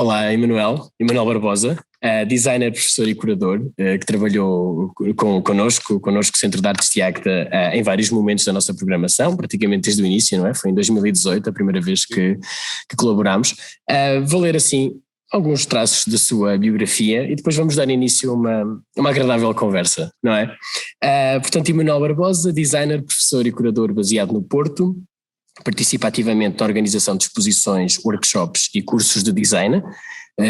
Olá, Emanuel Barbosa, designer, professor e curador, que trabalhou connosco Centro de Artes de Águeda, em vários momentos da nossa programação, praticamente desde o início, não é? Foi em 2018 a primeira vez que colaborámos. Vou ler assim alguns traços da sua biografia e depois vamos dar início a uma agradável conversa, não é? Portanto, Emanuel Barbosa, designer, professor e curador baseado no Porto, participa ativamente na organização de exposições, workshops e cursos de design.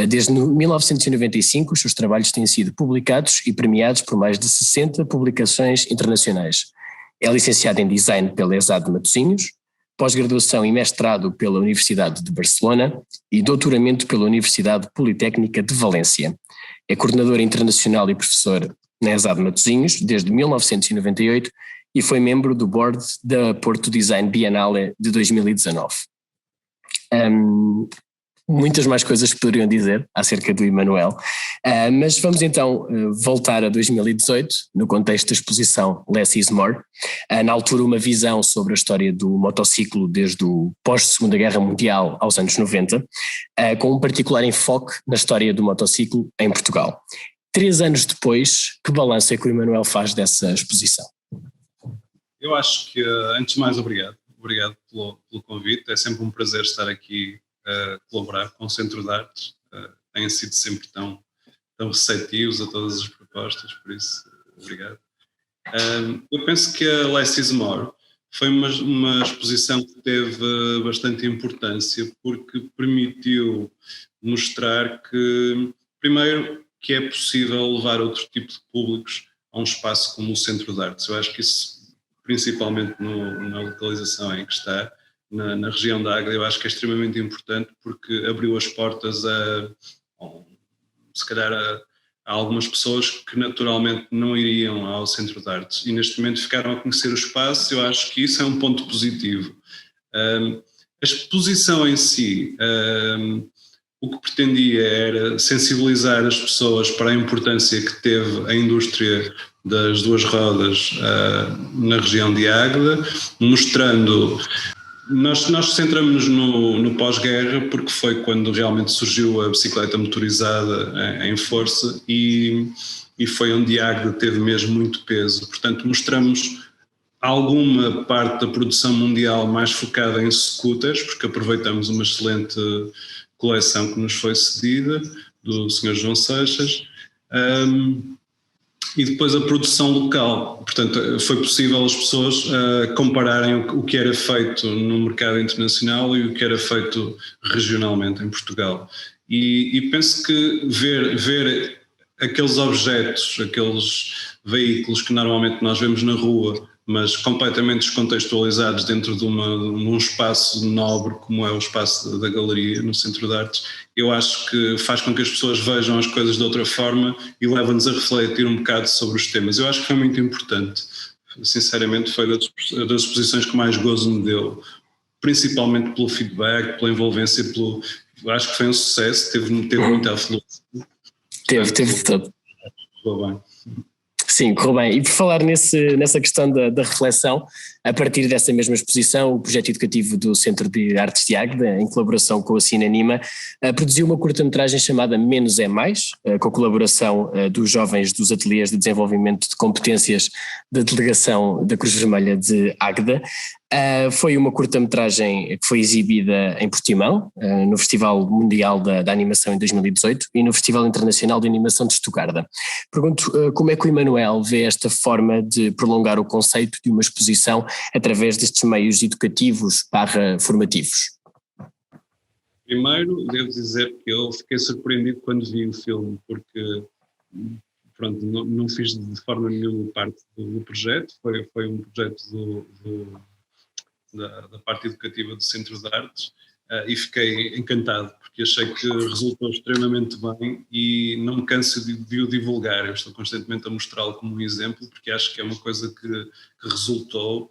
Desde 1995, os seus trabalhos têm sido publicados e premiados por mais de 60 publicações internacionais. É licenciado em Design pela ESAD de Matosinhos, pós-graduação e mestrado pela Universidade de Barcelona e doutoramento pela Universidade Politécnica de Valência. É coordenador internacional e professor na ESAD de Matosinhos desde 1998 e foi membro do board da Porto Design Biennale de 2019. Muitas mais coisas que poderiam dizer acerca do Emanuel, mas vamos então voltar a 2018, no contexto da exposição Less is More, na altura uma visão sobre a história do motociclo desde o pós-Segunda Guerra Mundial aos anos 90, com um particular enfoque na história do motociclo em Portugal. 3 anos depois, que balanço é que o Emanuel faz dessa exposição? Eu acho que, antes de mais, obrigado pelo convite. É sempre um prazer estar aqui a colaborar com o Centro de Artes. Têm sido sempre tão receptivos a todas as propostas, por isso, obrigado. Eu penso que a Less is More foi uma exposição que teve bastante importância porque permitiu mostrar que, primeiro, que é possível levar outro tipo de públicos a um espaço como o Centro de Artes. Eu acho que isso, principalmente na localização em que está, na região da Águeda, eu acho que é extremamente importante porque abriu as portas se calhar a algumas pessoas que naturalmente não iriam ao Centro de Artes e neste momento ficaram a conhecer o espaço. Eu acho que isso é um ponto positivo. A exposição em si, o que pretendia era sensibilizar as pessoas para a importância que teve a indústria das duas rodas na região de Águeda, mostrando. Nós centramos-nos no pós-guerra porque foi quando realmente surgiu a bicicleta motorizada em força e foi onde Águeda teve mesmo muito peso. Portanto, mostramos alguma parte da produção mundial mais focada em scooters, porque aproveitamos uma excelente coleção que nos foi cedida do Sr. João Seixas, e depois a produção local. Portanto, foi possível as pessoas compararem o que era feito no mercado internacional e o que era feito regionalmente em Portugal. E penso que ver aqueles objetos, aqueles veículos que normalmente nós vemos na rua, mas completamente descontextualizados dentro de um espaço nobre como é o espaço da galeria no Centro de Artes, eu acho que faz com que as pessoas vejam as coisas de outra forma e leva-nos a refletir um bocado sobre os temas. Eu acho que foi muito importante. Sinceramente, foi das exposições que mais gozo me deu, principalmente pelo feedback, pela envolvência, acho que foi um sucesso, teve muita afluência. Teve todo. Ficou bem. Sim, correu bem. E por falar nessa questão da reflexão, a partir dessa mesma exposição, o projeto educativo do Centro de Artes de Águeda, em colaboração com a Cinanima, produziu uma curta-metragem chamada Menos é Mais, com a colaboração dos jovens dos ateliês de desenvolvimento de competências da delegação da Cruz Vermelha de Águeda. Foi uma curta-metragem que foi exibida em Portimão, no Festival Mundial da Animação em 2018 e no Festival Internacional de Animação de Estugarda. Pergunto como é que o Emanuel vê esta forma de prolongar o conceito de uma exposição através destes meios educativos / formativos? Primeiro, devo dizer que eu fiquei surpreendido quando vi o filme, porque pronto, não fiz de forma nenhuma parte do projeto, foi um projeto da parte educativa do Centro de Artes, e fiquei encantado porque achei que resultou extremamente bem e não me canso de o divulgar. Eu estou constantemente a mostrá-lo como um exemplo porque acho que é uma coisa que resultou,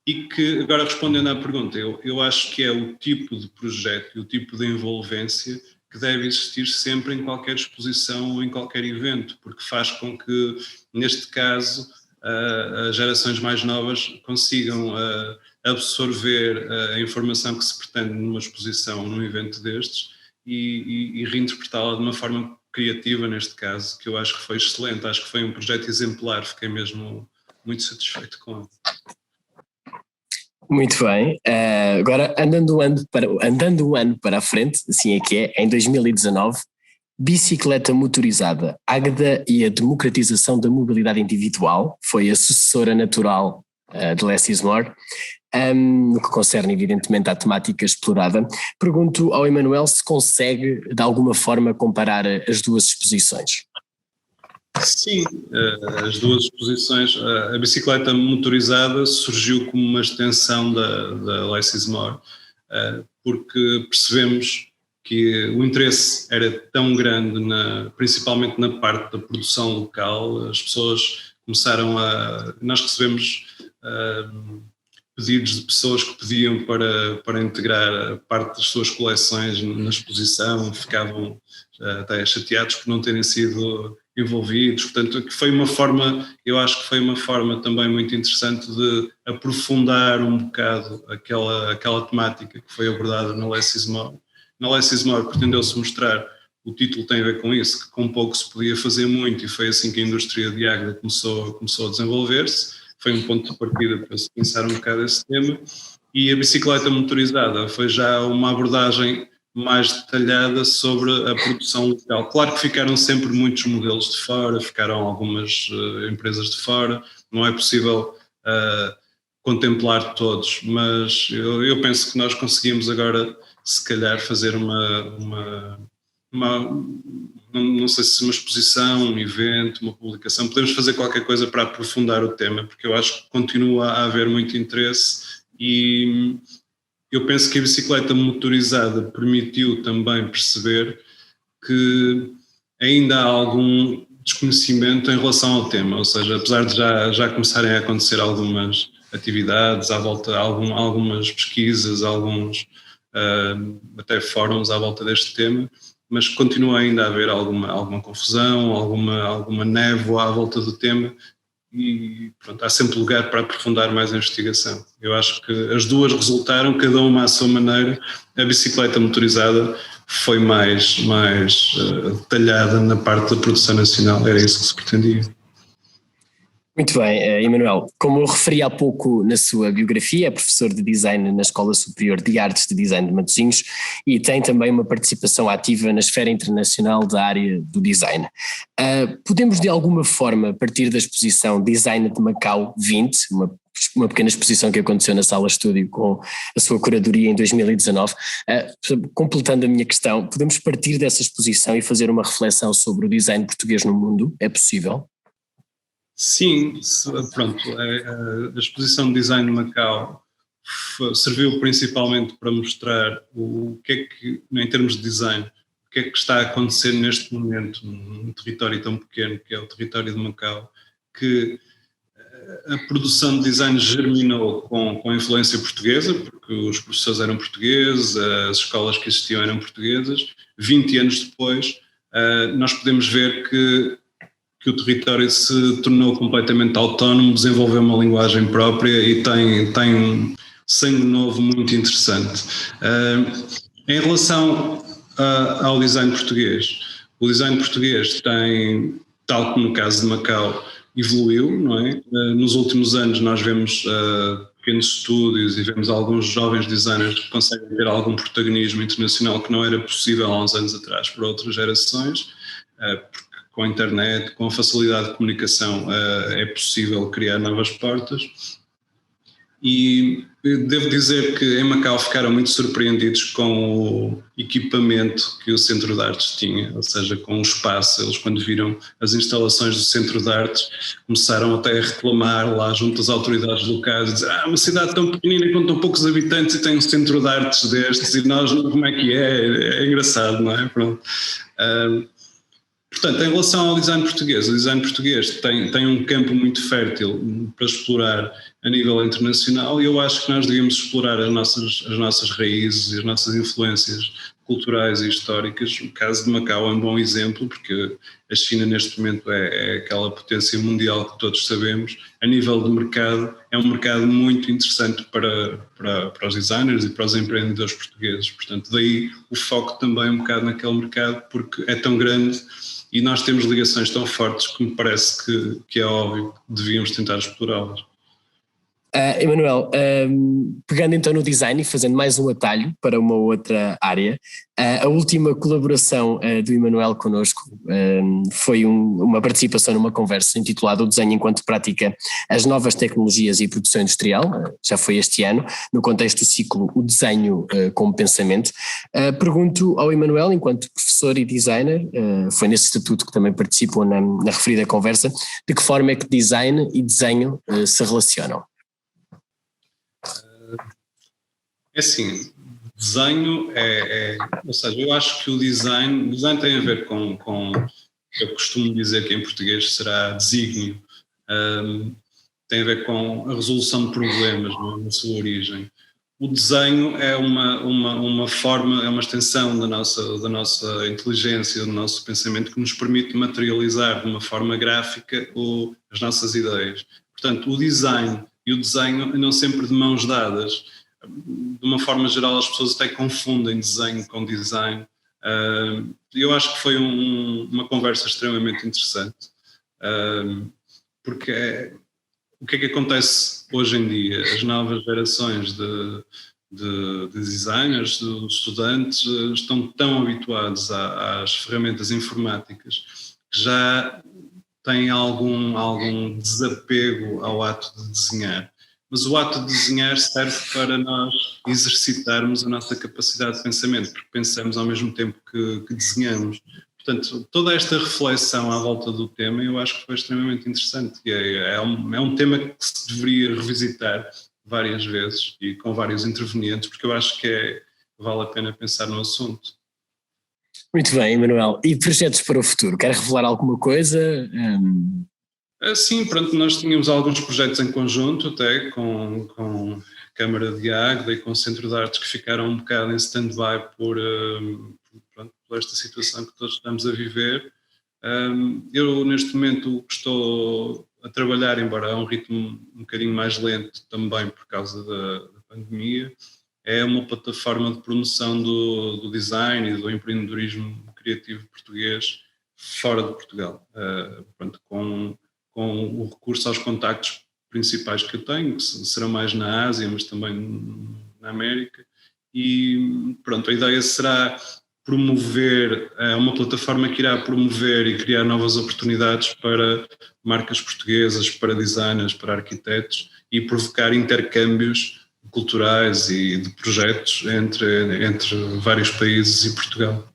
e que, agora respondendo à pergunta, eu acho que é o tipo de projeto e o tipo de envolvência que deve existir sempre em qualquer exposição ou em qualquer evento, porque faz com que, neste caso, as gerações mais novas consigam absorver a informação que se pretende numa exposição, num evento destes, e reinterpretá-la de uma forma criativa, neste caso, que eu acho que foi excelente. Acho que foi um projeto exemplar, fiquei mesmo muito satisfeito com ele. Muito bem. Agora, andando um ano para a frente, assim é que é, em 2019, Bicicleta Motorizada, Águeda e a Democratização da Mobilidade Individual, foi a sucessora natural de Less is More, no que concerne evidentemente à temática explorada. Pergunto ao Emanuel se consegue de alguma forma comparar as duas exposições. Sim, as duas exposições. A bicicleta motorizada surgiu como uma extensão da Less is More, porque percebemos que o interesse era tão grande, principalmente na parte da produção local. As pessoas começaram nós recebemos pedidos de pessoas que pediam para integrar parte das suas coleções na exposição, ficavam até chateados por não terem sido envolvidos. Portanto, que foi uma forma, eu acho que foi uma forma também muito interessante de aprofundar um bocado aquela temática que foi abordada na Less is More. Na Less is More pretendeu-se mostrar, o título tem a ver com isso, que com pouco se podia fazer muito, e foi assim que a indústria de Águeda começou a desenvolver-se. Foi um ponto de partida para se pensar um bocado esse tema. E a bicicleta motorizada foi já uma abordagem mais detalhada sobre a produção local. Claro que ficaram sempre muitos modelos de fora, ficaram algumas empresas de fora, não é possível contemplar todos, mas eu penso que nós conseguimos agora, se calhar, fazer não sei se uma exposição, um evento, uma publicação, podemos fazer qualquer coisa para aprofundar o tema, porque eu acho que continua a haver muito interesse e eu penso que a bicicleta motorizada permitiu também perceber que ainda há algum desconhecimento em relação ao tema, ou seja, apesar de já começarem a acontecer algumas atividades à volta, algumas pesquisas, alguns até fóruns à volta deste tema, mas continua ainda a haver alguma confusão, alguma névoa à volta do tema e pronto, há sempre lugar para aprofundar mais a investigação. Eu acho que as duas resultaram, cada uma à sua maneira. A bicicleta motorizada foi mais detalhada na parte da produção nacional, era isso que se pretendia. Muito bem, Emanuel, como eu referi há pouco na sua biografia, é professor de design na Escola Superior de Artes de Design de Matosinhos e tem também uma participação ativa na esfera internacional da área do design. Podemos de alguma forma partir da exposição Design de Macau 20, uma pequena exposição que aconteceu na Sala Estúdio com a sua curadoria em 2019. Completando a minha questão, podemos partir dessa exposição e fazer uma reflexão sobre o design português no mundo? É possível? Sim, pronto, a exposição de design de Macau serviu principalmente para mostrar o que é que, em termos de design, o que é que está a acontecer neste momento num território tão pequeno que é o território de Macau, que a produção de design germinou com a influência portuguesa, porque os professores eram portugueses, as escolas que existiam eram portuguesas. 20 anos depois, nós podemos ver que o território se tornou completamente autónomo, desenvolveu uma linguagem própria e tem um sangue novo muito interessante. Em relação ao design português, o design português tem, tal como no caso de Macau, evoluiu, não é? Nos últimos anos nós vemos pequenos estúdios e vemos alguns jovens designers que conseguem ter algum protagonismo internacional que não era possível há uns anos atrás por outras gerações, porque com a internet, com a facilidade de comunicação, é possível criar novas portas. E devo dizer que em Macau ficaram muito surpreendidos com o equipamento que o Centro de Artes tinha, ou seja, com o espaço. Eles, quando viram as instalações do Centro de Artes, começaram até a reclamar lá junto às autoridades locais, dizer, uma cidade tão pequenina com tão poucos habitantes e tem um Centro de Artes destes, e nós, como é que é? É engraçado, não é? Pronto. Portanto, em relação ao design português, o design português tem um campo muito fértil para explorar a nível internacional, e eu acho que nós devíamos explorar as nossas raízes e as nossas influências culturais e históricas. O caso de Macau é um bom exemplo, porque a China neste momento é aquela potência mundial que todos sabemos. A nível de mercado, é um mercado muito interessante para os designers e para os empreendedores portugueses. Portanto, daí o foco também um bocado naquele mercado, porque é tão grande e nós temos ligações tão fortes que me parece que é óbvio que devíamos tentar explorá-las. Emanuel, pegando então no design e fazendo mais um atalho para uma outra área, a última colaboração do Emanuel connosco foi uma participação numa conversa intitulada O Desenho enquanto Prática, as novas tecnologias e produção industrial, já foi este ano, no contexto do ciclo O Desenho como Pensamento. Pergunto ao Emanuel, enquanto professor e designer, foi nesse estatuto que também participou na referida conversa, de que forma é que design e desenho se relacionam? É assim, desenho ou seja, eu acho que o design tem a ver com eu costumo dizer que em português será desígnio, tem a ver com a resolução de problemas, na sua origem. O desenho é uma forma, é uma extensão da nossa inteligência, do nosso pensamento, que nos permite materializar de uma forma gráfica as nossas ideias. Portanto, o design e o desenho andam sempre de mãos dadas. De uma forma geral, as pessoas até confundem desenho com design. Eu acho que foi uma conversa extremamente interessante, porque o que é que acontece hoje em dia? As novas gerações de designers, de estudantes, estão tão habituados às ferramentas informáticas que já têm algum desapego ao ato de desenhar. Mas o ato de desenhar serve para nós exercitarmos a nossa capacidade de pensamento, porque pensamos ao mesmo tempo que desenhamos. Portanto, toda esta reflexão à volta do tema eu acho que foi extremamente interessante. E é um tema que se deveria revisitar várias vezes e com vários intervenientes, porque eu acho que vale a pena pensar no assunto. Muito bem, Emanuel. E projetos para o futuro? Quer revelar alguma coisa? Sim, pronto, nós tínhamos alguns projetos em conjunto, até com Câmara de Águeda e com o Centro de Artes, que ficaram um bocado em stand-by por esta situação que todos estamos a viver. Eu, neste momento, estou a trabalhar, embora a um ritmo um bocadinho mais lento também por causa da pandemia, é uma plataforma de promoção do design e do empreendedorismo criativo português fora de Portugal. Com o recurso aos contactos principais que eu tenho, que serão mais na Ásia, mas também na América. E pronto, a ideia será promover, uma plataforma que irá promover e criar novas oportunidades para marcas portuguesas, para designers, para arquitetos e provocar intercâmbios culturais e de projetos entre vários países e Portugal.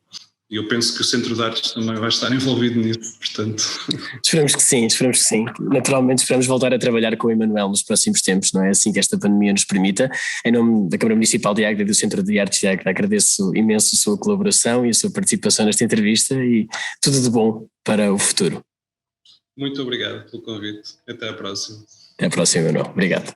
E eu penso que o Centro de Artes também vai estar envolvido nisso, portanto... Esperamos que sim. Naturalmente esperamos voltar a trabalhar com o Emanuel nos próximos tempos, não é? Assim que esta pandemia nos permita. Em nome da Câmara Municipal de Águeda e do Centro de Artes de Águeda, agradeço imenso a sua colaboração e a sua participação nesta entrevista e tudo de bom para o futuro. Muito obrigado pelo convite. Até à próxima. Até à próxima, Emanuel. Obrigado.